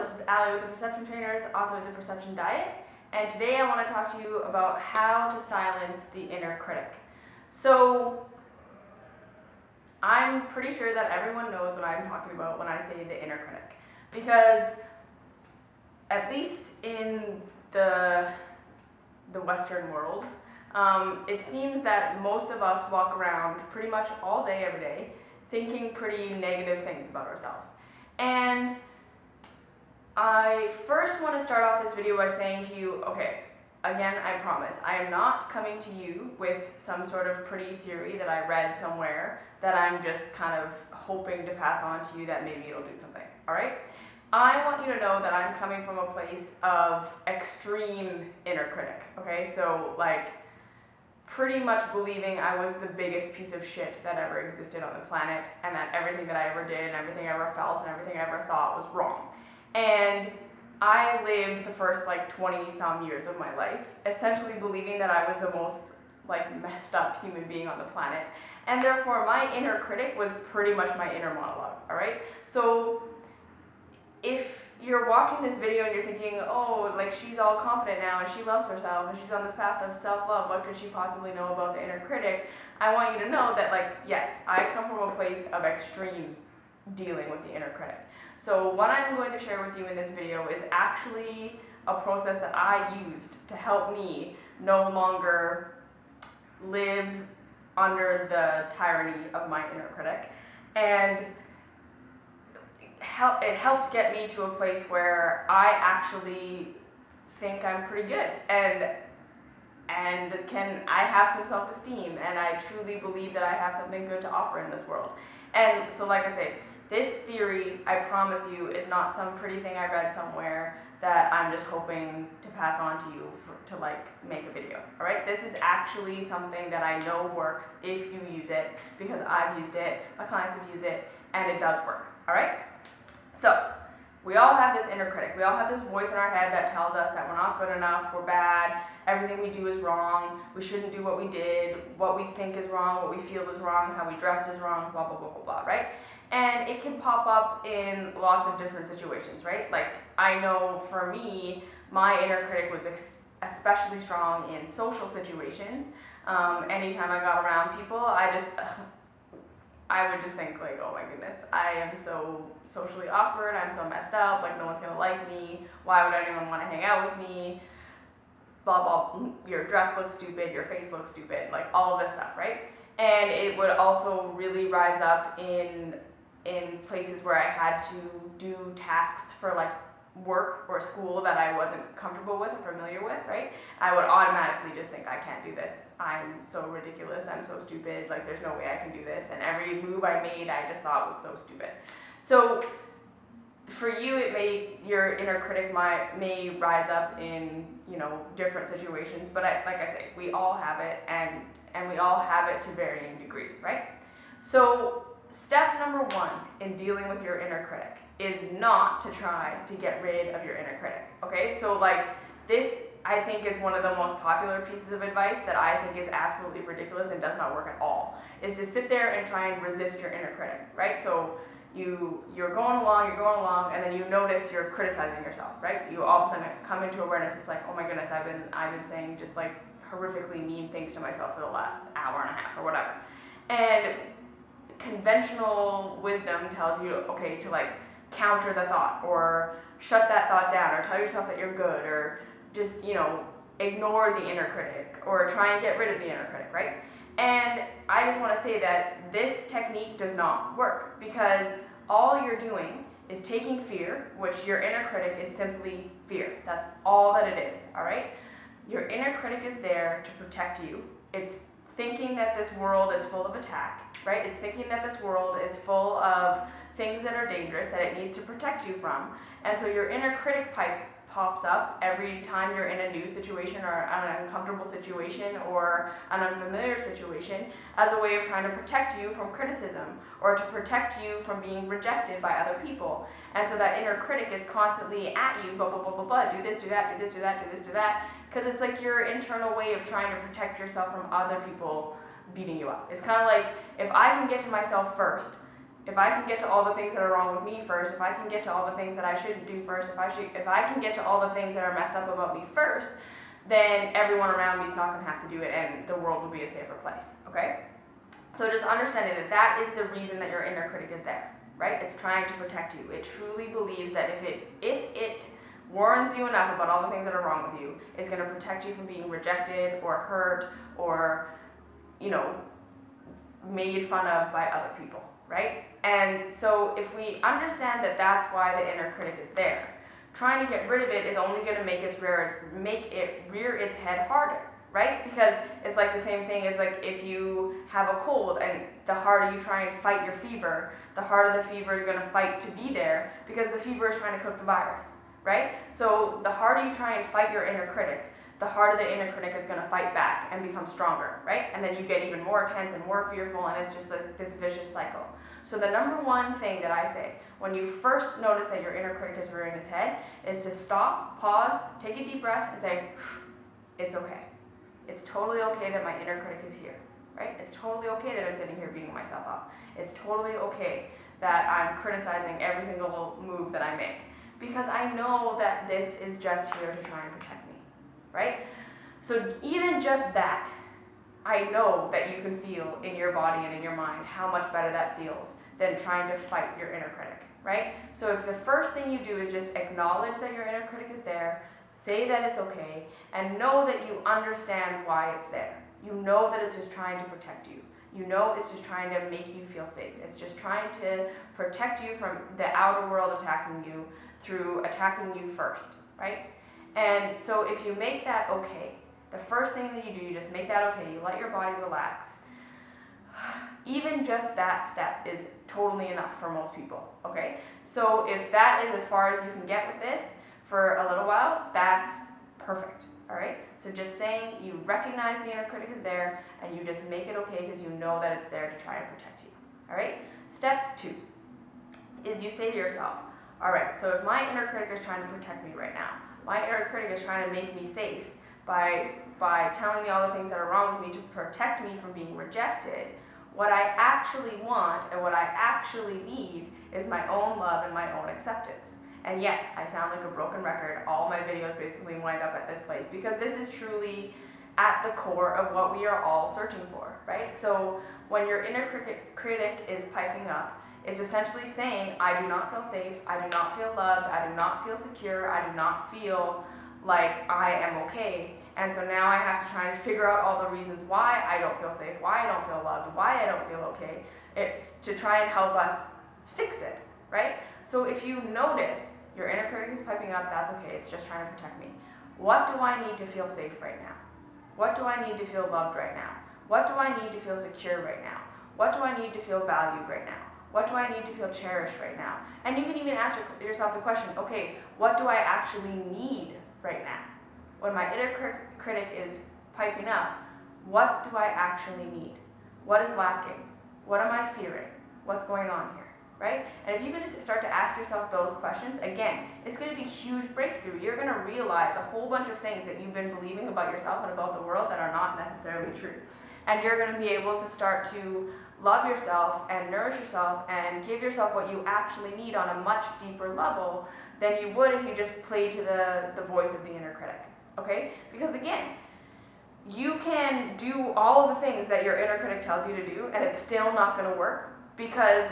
this is Allie with the Perception Trainers, author of the Perception Diet, and today I want to talk to you about how to silence the inner critic. So, I'm pretty sure that everyone knows what I'm talking about when I say the inner critic, because at least in the Western world, it seems that most of us walk around pretty much all day, every day, thinking pretty negative things about ourselves. And I first want to start off this video by saying to you, okay, again, I promise, I am not coming to you with some sort of pretty theory that I read somewhere that I'm just kind of hoping to pass on to you that maybe it'll do something, alright? I want you to know that I'm coming from a place of extreme inner critic, okay? So, like, pretty much believing I was the biggest piece of shit that ever existed on the planet, and that everything that I ever did, and everything I ever felt, and everything I ever thought was wrong. And I lived the first 20 some years of my life essentially believing that I was the most messed up human being on the planet, and therefore my inner critic was pretty much my inner monologue, alright? So if you're watching this video and you're thinking, oh, she's all confident now and she loves herself and she's on this path of self-love, what could she possibly know about the inner critic? I want you to know that yes, I come from a place of extreme dealing with the inner critic. So what I'm going to share with you in this video is actually a process that I used to help me no longer live under the tyranny of my inner critic, and it helped get me to a place where I actually think I'm pretty good and I have some self-esteem, and I truly believe that I have something good to offer in this world. And so like I say, this theory, I promise you, is not some pretty thing I read somewhere that I'm just hoping to pass on to you to make a video, alright? This is actually something that I know works if you use it, because I've used it, my clients have used it, and it does work, alright? So, we all have this inner critic. We all have this voice in our head that tells us that we're not good enough, we're bad, everything we do is wrong, we shouldn't do what we did, what we think is wrong, what we feel is wrong, how we dressed is wrong, blah, blah, blah, blah, blah, right? And it can pop up in lots of different situations, right? I know for me, my inner critic was especially strong in social situations. Anytime I got around people, I would just think oh my goodness, I am so socially awkward, I'm so messed up, no one's gonna like me, why would anyone want to hang out with me, blah blah, your dress looks stupid, your face looks stupid, all of this stuff, right? And it would also really rise up in places where I had to do tasks for work or school that I wasn't comfortable with or familiar with, right? I would automatically just think, I can't do this. I'm so ridiculous, I'm so stupid, there's no way I can do this. And every move I made, I just thought was so stupid. So for you, your inner critic may rise up in, different situations, but like I say, we all have it, and we all have it to varying degrees, right? So step number one in dealing with your inner critic is not to try to get rid of your inner critic, okay? So this, I think, is one of the most popular pieces of advice that I think is absolutely ridiculous and does not work at all, is to sit there and try and resist your inner critic, right? So you're going along, and then you notice you're criticizing yourself, right? You all of a sudden come into awareness, it's oh my goodness, I've been saying just horrifically mean things to myself for the last hour and a half or whatever. And conventional wisdom tells you, okay, to counter the thought, or shut that thought down, or tell yourself that you're good, or just, ignore the inner critic, or try and get rid of the inner critic, right? And I just want to say that this technique does not work, because all you're doing is taking fear, which your inner critic is simply fear. That's all that it is, alright? Your inner critic is there to protect you. It's thinking that this world is full of attack, right? It's thinking that this world is full of things that are dangerous, that it needs to protect you from. And so your inner critic pops up every time you're in a new situation, or an uncomfortable situation, or an unfamiliar situation, as a way of trying to protect you from criticism, or to protect you from being rejected by other people. And so that inner critic is constantly at you, blah, blah, blah, blah, blah, do this, do that, do this, do that, do this, do that, because it's your internal way of trying to protect yourself from other people beating you up. It's kind of if I can get to myself first, if I can get to all the things that are wrong with me first, if I can get to all the things that I shouldn't do first, if I can get to all the things that are messed up about me first, then everyone around me is not going to have to do it, and the world will be a safer place, okay? So just understanding that that is the reason that your inner critic is there, right? It's trying to protect you. It truly believes that if it warns you enough about all the things that are wrong with you, it's going to protect you from being rejected or hurt or, you know, made fun of by other people, right? And so if we understand that that's why the inner critic is there, trying to get rid of it is only going to make it rear its head harder, right? Because it's like the same thing as like if you have a cold and the harder you try and fight your fever, the harder the fever is going to fight to be there because the fever is trying to cook the virus, right? So the harder you try and fight your inner critic, the harder the inner critic is going to fight back and become stronger, right? And then you get even more tense and more fearful, and it's just like this vicious cycle. So the number one thing that I say when you first notice that your inner critic is rearing its head is to stop, pause, take a deep breath, and say, it's okay. It's totally okay that my inner critic is here, right? It's totally okay that I'm sitting here beating myself up. It's totally okay that I'm criticizing every single move that I make, because I know that this is just here to try and protect me, right? So even just that, I know that you can feel in your body and in your mind how much better that feels than trying to fight your inner critic, right? So if the first thing you do is just acknowledge that your inner critic is there, say that it's okay, and know that you understand why it's there. You know that it's just trying to protect you. You know it's just trying to make you feel safe. It's just trying to protect you from the outer world attacking you through attacking you first, right? And so if you make that okay, the first thing that you do, you just make that okay, you let your body relax. Even just that step is totally enough for most people, okay? So if that is as far as you can get with this for a little while, that's perfect, all right? So just saying you recognize the inner critic is there and you just make it okay because you know that it's there to try and protect you, all right? Step 2 is you say to yourself, all right, so if my inner critic is trying to protect me right now, my inner critic is trying to make me safe by telling me all the things that are wrong with me to protect me from being rejected, what I actually want and what I actually need is my own love and my own acceptance. And yes, I sound like a broken record. All my videos basically wind up at this place because this is truly at the core of what we are all searching for, right? So when your inner critic is piping up, it's essentially saying, I do not feel safe, I do not feel loved, I do not feel secure, I do not feel like I am okay. And so now I have to try and figure out all the reasons why I don't feel safe, why I don't feel loved, why I don't feel okay. It's to try and help us fix it, right? So if you notice your inner critic is piping up, that's okay, it's just trying to protect me. What do I need to feel safe right now? What do I need to feel loved right now? What do I need to feel secure right now? What do I need to feel valued right now? What do I need to feel cherished right now? And you can even ask yourself the question, okay, what do I actually need right now? When my inner critic is piping up, what do I actually need? What is lacking? What am I fearing? What's going on here, right? And if you can just start to ask yourself those questions, again, it's going to be a huge breakthrough. You're going to realize a whole bunch of things that you've been believing about yourself and about the world that are not necessarily true. And you're going to be able to start to love yourself and nourish yourself and give yourself what you actually need on a much deeper level than you would if you just played to the voice of the inner critic, okay? Because again, you can do all of the things that your inner critic tells you to do and it's still not going to work because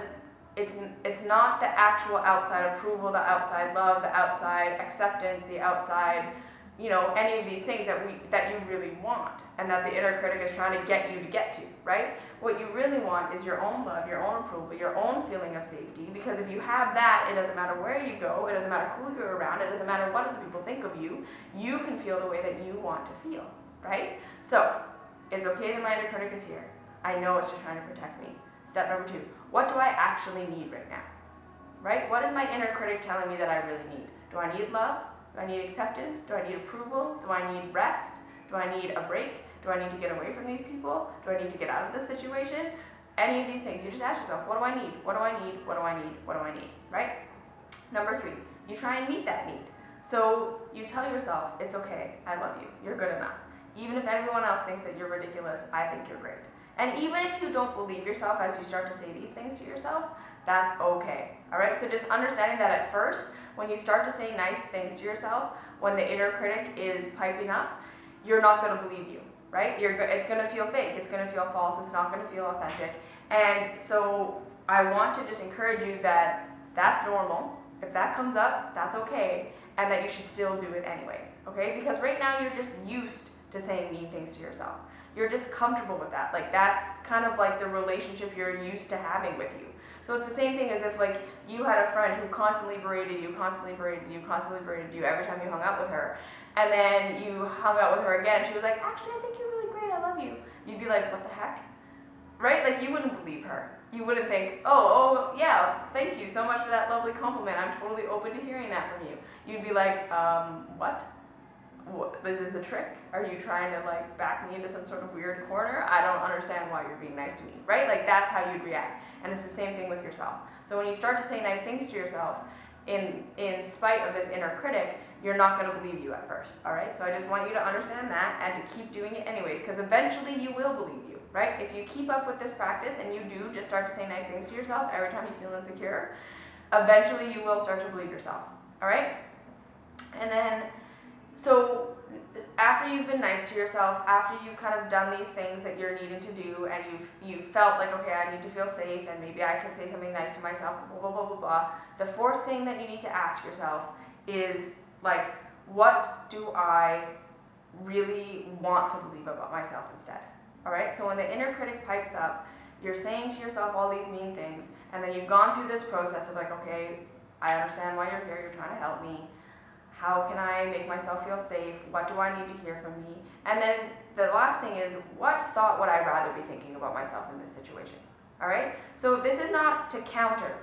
it's not the actual outside approval, the outside love, the outside acceptance, the outside, you know, any of these things that you really want and that the inner critic is trying to get you to get to, right? What you really want is your own love, your own approval, your own feeling of safety, because if you have that, it doesn't matter where you go, it doesn't matter who you're around, it doesn't matter what other people think of you, you can feel the way that you want to feel, right? So, it's okay that my inner critic is here. I know it's just trying to protect me. Step number 2, what do I actually need right now, right? What is my inner critic telling me that I really need? Do I need love? Do I need acceptance? Do I need approval? Do I need rest? Do I need a break? Do I need to get away from these people? Do I need to get out of this situation? Any of these things, you just ask yourself, what do I need? What do I need? What do I need? What do I need? Right? Number 3, you try and meet that need. So you tell yourself, it's okay, I love you, you're good enough. Even if everyone else thinks that you're ridiculous, I think you're great. And even if you don't believe yourself as you start to say these things to yourself, that's okay. All right, so just understanding that at first, when you start to say nice things to yourself, when the inner critic is piping up, you're not going to believe you, right? It's going to feel fake, it's going to feel false, it's not going to feel authentic. And so I want to just encourage you that that's normal. If that comes up, that's okay, and that you should still do it anyways, okay? Because right now you're just used to saying mean things to yourself. You're just comfortable with that. Like, that's kind of like the relationship you're used to having with you. So it's the same thing as if, like, you had a friend who constantly berated you every time you hung out with her, and then you hung out with her again, she was like, actually, I think you're really great, I love you. You'd be like, what the heck? Right? Like, you wouldn't believe her. You wouldn't think, oh, yeah, thank you so much for that lovely compliment. I'm totally open to hearing that from you. You'd be like, what? This is a trick? Are you trying to, like, back me into some sort of weird corner? I don't understand why you're being nice to me, right? Like, that's how you'd react. And it's the same thing with yourself. So when you start to say nice things to yourself, in spite of this inner critic, you're not going to believe you at first, all right? So I just want you to understand that and to keep doing it anyways, because eventually you will believe you, right? If you keep up with this practice and you do just start to say nice things to yourself every time you feel insecure, eventually you will start to believe yourself, all right? And then, so after you've been nice to yourself, after you've kind of done these things that you're needing to do, and you've felt like, okay, I need to feel safe, and maybe I can say something nice to myself, blah, blah, blah, blah, blah. The fourth thing that you need to ask yourself is, like, what do I really want to believe about myself instead? All right, so when the inner critic pipes up, you're saying to yourself all these mean things, and then you've gone through this process of, like, okay, I understand why you're here, you're trying to help me. How can I make myself feel safe? What do I need to hear from me? And then the last thing is, what thought would I rather be thinking about myself in this situation? All right? So this is not to counter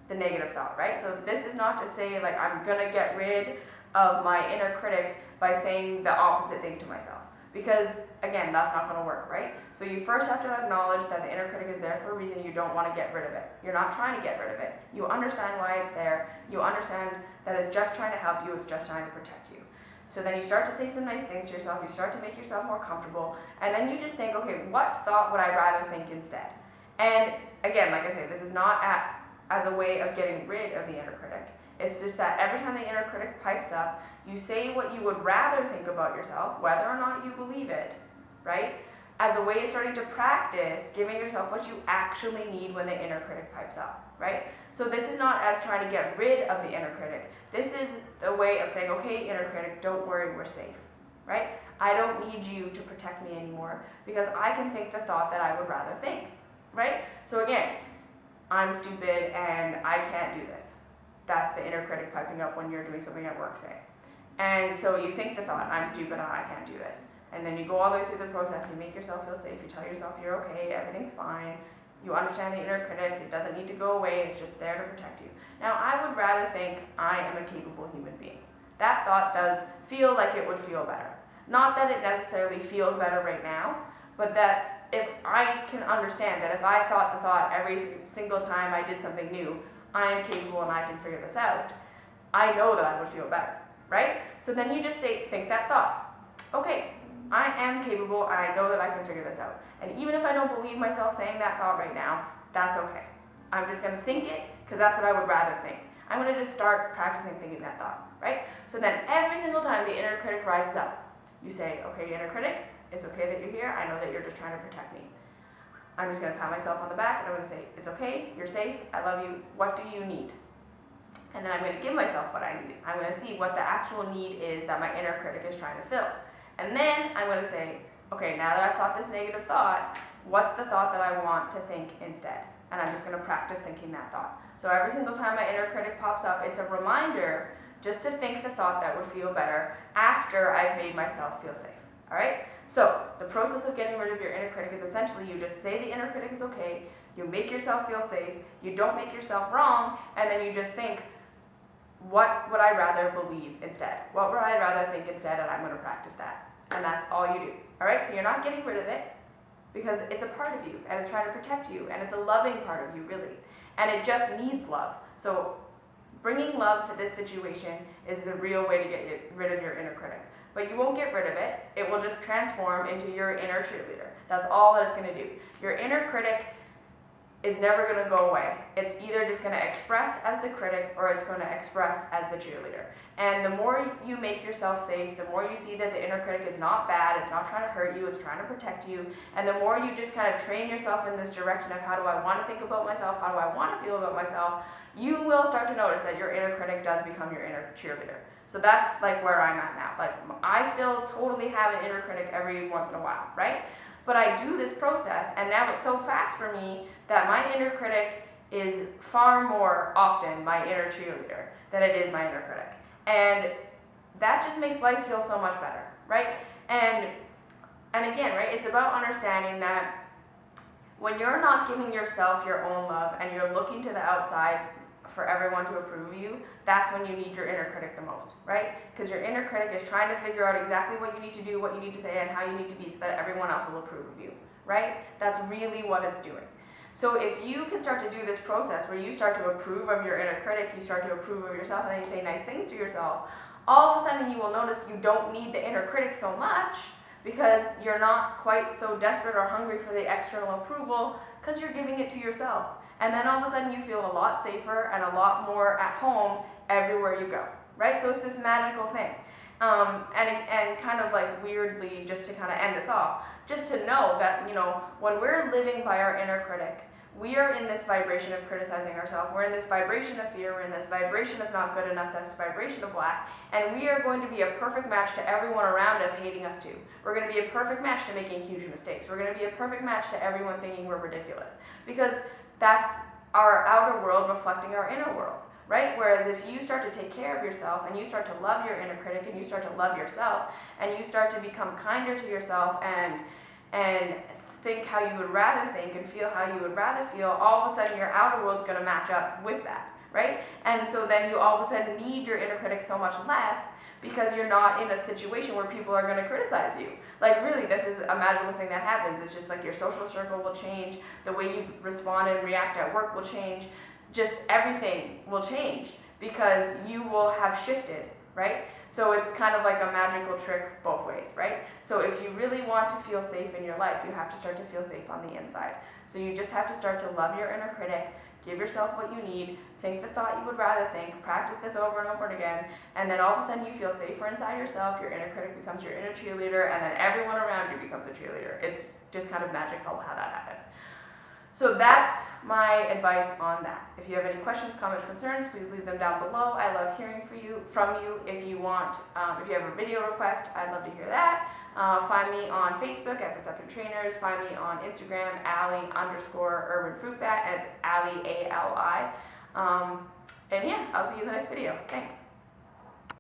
the negative thought, right? So this is not to say, like, I'm going to get rid of my inner critic by saying the opposite thing to myself. Because, again, that's not going to work, right? So you first have to acknowledge that the inner critic is there for a reason. You don't want to get rid of it. You're not trying to get rid of it. You understand why it's there. You understand that it's just trying to help you. It's just trying to protect you. So then you start to say some nice things to yourself. You start to make yourself more comfortable. And then you just think, okay, what thought would I rather think instead? And, again, like I say, this is not as a way of getting rid of the inner critic. It's just that every time the inner critic pipes up, you say what you would rather think about yourself, whether or not you believe it, right? As a way of starting to practice giving yourself what you actually need when the inner critic pipes up, right? So this is not as trying to get rid of the inner critic. This is a way of saying, okay, inner critic, don't worry, we're safe, right? I don't need you to protect me anymore because I can think the thought that I would rather think, right? So again, I'm stupid and I can't do this. That's the inner critic piping up when you're doing something at work, say. And so you think the thought, I'm stupid, I can't do this. And then you go all the way through the process, you make yourself feel safe, you tell yourself you're okay, everything's fine. You understand the inner critic, it doesn't need to go away, it's just there to protect you. Now, I would rather think I am a capable human being. That thought does feel like it would feel better. Not that it necessarily feels better right now, but that if I can understand that if I thought the thought every single time I did something new, I am capable and I can figure this out, I know that I would feel better, right? So then you just think that thought. Okay, I am capable and I know that I can figure this out. And even if I don't believe myself saying that thought right now, that's okay. I'm just going to think it because that's what I would rather think. I'm going to just start practicing thinking that thought, right? So then every single time the inner critic rises up, you say, okay, inner critic, it's okay that you're here. I know that you're just trying to protect me. I'm just going to pat myself on the back and I'm going to say, it's okay, you're safe, I love you, what do you need? And then I'm going to give myself what I need. I'm going to see what the actual need is that my inner critic is trying to fill. And then I'm going to say, okay, now that I've thought this negative thought, what's the thought that I want to think instead? And I'm just going to practice thinking that thought. So every single time my inner critic pops up, it's a reminder just to think the thought that would feel better after I've made myself feel safe. All right? So the process of getting rid of your inner critic is essentially you just say the inner critic is okay, you make yourself feel safe, you don't make yourself wrong, and then you just think, what would I rather believe instead? What would I rather think instead? And I'm going to practice that. And that's all you do. All right? So you're not getting rid of it because it's a part of you and it's trying to protect you and it's a loving part of you, really. And it just needs love. So bringing love to this situation is the real way to get rid of your inner critic. But you won't get rid of it. It will just transform into your inner cheerleader. That's all that it's going to do. Your inner critic is never going to go away. It's either just going to express as the critic or it's going to express as the cheerleader. And the more you make yourself safe, the more you see that the inner critic is not bad, it's not trying to hurt you, it's trying to protect you, and the more you just kind of train yourself in this direction of how do I want to think about myself, how do I want to feel about myself, you will start to notice that your inner critic does become your inner cheerleader. So that's like where I'm at now. Like, I still totally have an inner critic every once in a while, right? But I do this process, and now it's so fast for me that my inner critic is far more often my inner cheerleader than it is my inner critic. And that just makes life feel so much better, right? And again, right, it's about understanding that when you're not giving yourself your own love and you're looking to the outside for everyone to approve of you, that's when you need your inner critic the most, right? Because your inner critic is trying to figure out exactly what you need to do, what you need to say, and how you need to be so that everyone else will approve of you, right? That's really what it's doing. So if you can start to do this process where you start to approve of your inner critic, you start to approve of yourself, and then you say nice things to yourself, all of a sudden you will notice you don't need the inner critic so much because you're not quite so desperate or hungry for the external approval because you're giving it to yourself. And then all of a sudden you feel a lot safer and a lot more at home everywhere you go, right? So it's this magical thing. And kind of like weirdly, just to kind of end this off, just to know that, you know, when we're living by our inner critic, we are in this vibration of criticizing ourselves. We're in this vibration of fear. We're in this vibration of not good enough, this vibration of lack. And we are going to be a perfect match to everyone around us hating us too. We're going to be a perfect match to making huge mistakes. We're going to be a perfect match to everyone thinking we're ridiculous. Because that's our outer world reflecting our inner world, right? Whereas if you start to take care of yourself and you start to love your inner critic and you start to love yourself and you start to become kinder to yourself and think how you would rather think and feel how you would rather feel, all of a sudden your outer world's going to match up with that, right? And so then you all of a sudden need your inner critic so much less because you're not in a situation where people are going to criticize you. Like, really, this is a magical thing that happens. It's just like your social circle will change, the way you respond and react at work will change, just everything will change because you will have shifted, right? So it's kind of like a magical trick both ways, right? So if you really want to feel safe in your life, you have to start to feel safe on the inside. So you just have to start to love your inner critic, give yourself what you need, think the thought you would rather think, practice this over and over and again, and then all of a sudden you feel safer inside yourself, your inner critic becomes your inner cheerleader, and then everyone around you becomes a cheerleader. It's just kind of magical how that happens. So that's my advice on that. If you have any questions, comments, concerns, please leave them down below. I love hearing from you. If you want, if you have a video request, I'd love to hear that. Find me on Facebook at Perceptive Trainers. Find me on Instagram, Ali_UrbanFruitBat, and it's Ali, A-L-I. And yeah, I'll see you in the next video. Thanks.